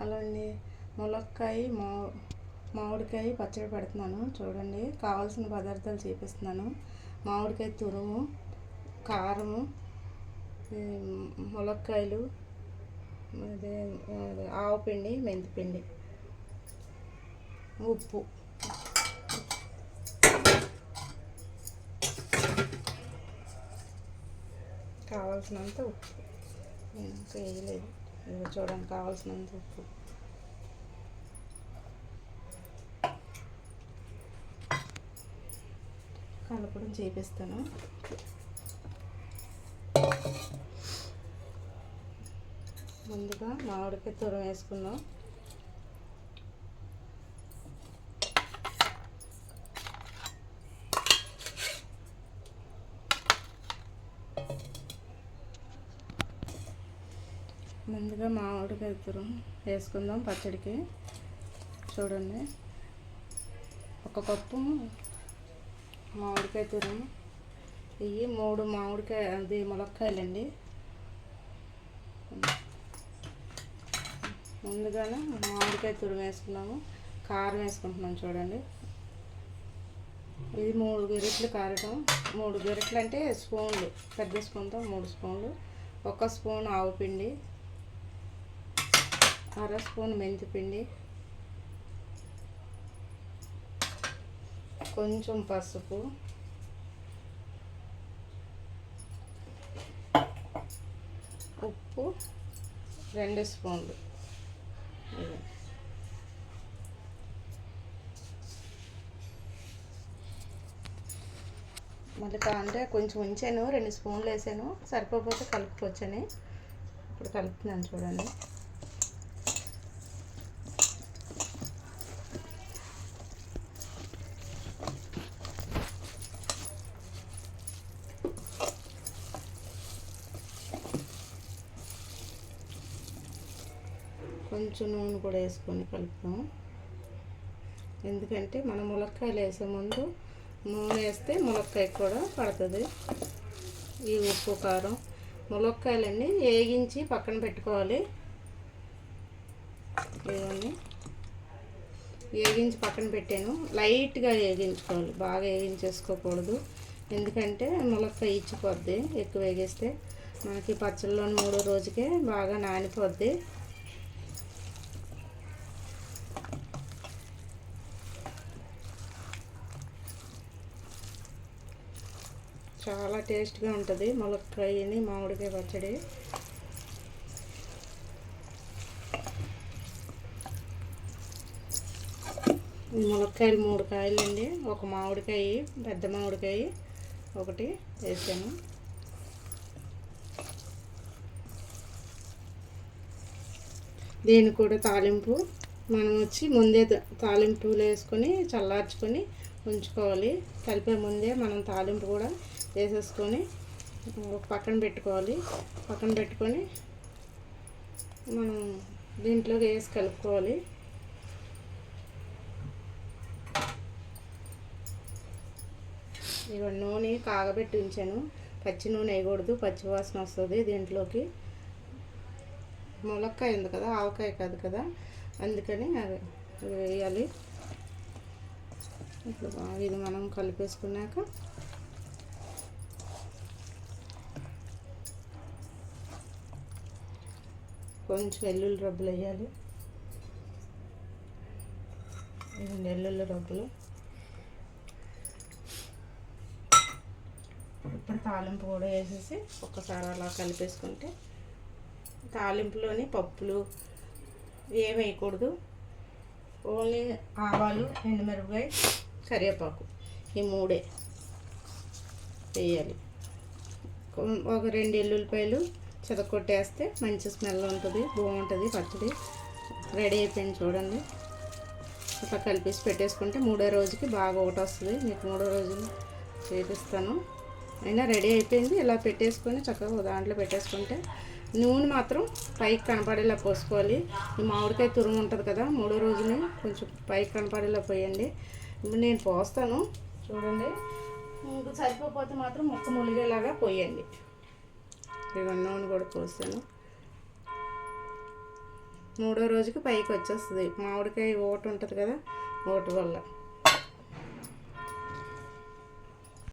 అలాండి ములక్కాయ మామిడికాయ పచ్చడి పెడుతున్నాను చూడండి. కావాల్సిన పదార్థాలు చూపిస్తున్నాను. మామిడికాయ తురుము, కారము, ములక్కాయలు, అదే ఆవపిండి, మెంతిపిండి, ఉప్పు, కావాల్సినంత ఉప్పు. నేను ఇంకా వేయలేదు. ఇవి చూడండి, కావాల్సినంత ఉప్పు. కలపడం చేపిస్తాను. ముందుగా మామిడికాయ తురం వేసుకుందాం. ముందుగా మామిడికాయ తురం వేసుకుందాం పచ్చడికి. చూడండి, ఒక కప్పు మామిడికాయ తురం, ఇవి 3 మామిడికాయ అది ములక్కాయలండి. ముందుగానే మామిడికాయ తురం వేసుకున్నాము. కారం వేసుకుంటున్నాం చూడండి. ఇది 3 గరిటెలు కారటం. 3 గరిటెలు అంటే స్పూన్లు, పెద్ద స్పూన్తో 3 స్పూన్లు. 1 స్పూన్ ఆవపిండి, 1/2 స్పూన్ మెంతిపిండి, కొంచెం పసుపు, ఉప్పు 2 స్పూన్లు. మళ్ళీ అంటే కొంచెం ఉంచాను, 2 స్పూన్లు వేసాను. సరిపోతే కలుపుకొచ్చని ఇప్పుడు కలుపుతున్నాను చూడండి. కొంచెం నూనె కూడా వేసుకొని కలుపుతాము. ఎందుకంటే మనం ములక్కాయలు వేసే ముందు నూనె వేస్తే ములక్కాయ కూడా పడుతుంది. ఈ ఉప్పు, కారం, ములక్కాయలన్నీ వేగించి పక్కన పెట్టుకోవాలి. ఇవన్నీ వేగించి పక్కన పెట్టాను. లైట్గా వేగించుకోవాలి, బాగా వేగించేసుకోకూడదు. ఎందుకంటే ములక్కాయ ఇచ్చిపోద్ది. ఎక్కువ వేగిస్తే మనకి పచ్చళ్ళలోని 3వ రోజుకే బాగా నానిపోద్ది. చాలా టేస్ట్గా ఉంటుంది ములక్కాయని మామిడికాయ పచ్చడి. ములక్కాయలు 3 కాయలు అండి. ఒక మామిడికాయ, పెద్ద మామిడికాయ ఒకటి వేసాను. దీనికి కూడా తాలింపు మనం ముందే తాలింపులు వేసుకొని చల్లార్చుకొని ఉంచుకోవాలి. కలిపే ముందే మనం తాలింపు కూడా వేసేసుకొని పక్కన పెట్టుకోవాలి. పక్కన పెట్టుకొని మనం దీంట్లోకి వేసి కలుపుకోవాలి. ఇక నూనె కాగబెట్టి ఉంచాను. పచ్చి నూనె వేయకూడదు, పచ్చి వాసన వస్తుంది దీంట్లోకి. ములక్కాయ ఉంది కదా, ఆవకాయ కాదు కదా, అందుకని అది వేయాలి. ఇప్పుడు బాగా ఇది మనం కలిపేసుకున్నాక కొంచెం వెల్లుల్లి రబ్బులు వేయాలి. వెల్లుల్లి రబ్బులు. ఇప్పుడు తాలింపు కూడా వేసేసి ఒక్కసారి అలా కలిపేసుకుంటే, తాలింపులోని పప్పులు ఏమి వేయకూడదు. ఓన్లీ ఆవాలు, ఎండుమిరపకాయ, కరివేపాకు, ఈ 3 వేయాలి. ఒక 2 ఎల్లుల్లిపాయలు చెదకొట్టేస్తే మంచి స్మెల్ ఉంటుంది, బాగుంటుంది పచ్చడి. రెడీ అయిపోయింది చూడండి. అట్లా కలిపేసి పెట్టేసుకుంటే 3వ రోజుకి బాగా ఒకటి వస్తుంది. మీకు 3వ రోజు చేపిస్తాను. అయినా రెడీ అయిపోయింది. ఇలా పెట్టేసుకొని చక్కగా దాంట్లో పెట్టేసుకుంటే నూనె మాత్రం పైకి కనపడేలా పోసుకోవాలి. ఈ మామిడికాయ తురుము ఉంటుంది కదా, 3వ రోజునే కొంచెం పైకి కనపడేలా పోయండి. ఇప్పుడు నేను పోస్తాను చూడండి. మీకు సరిపోతే మాత్రం ముక్క ములిగేలాగా పోయండి. ఇవన్నీ నూనె కూడా పోస్తాను. మూడో రోజుకి పైకి వచ్చేస్తుంది. మామిడికాయ ఓటు ఉంటుంది కదా, ఓటు వల్ల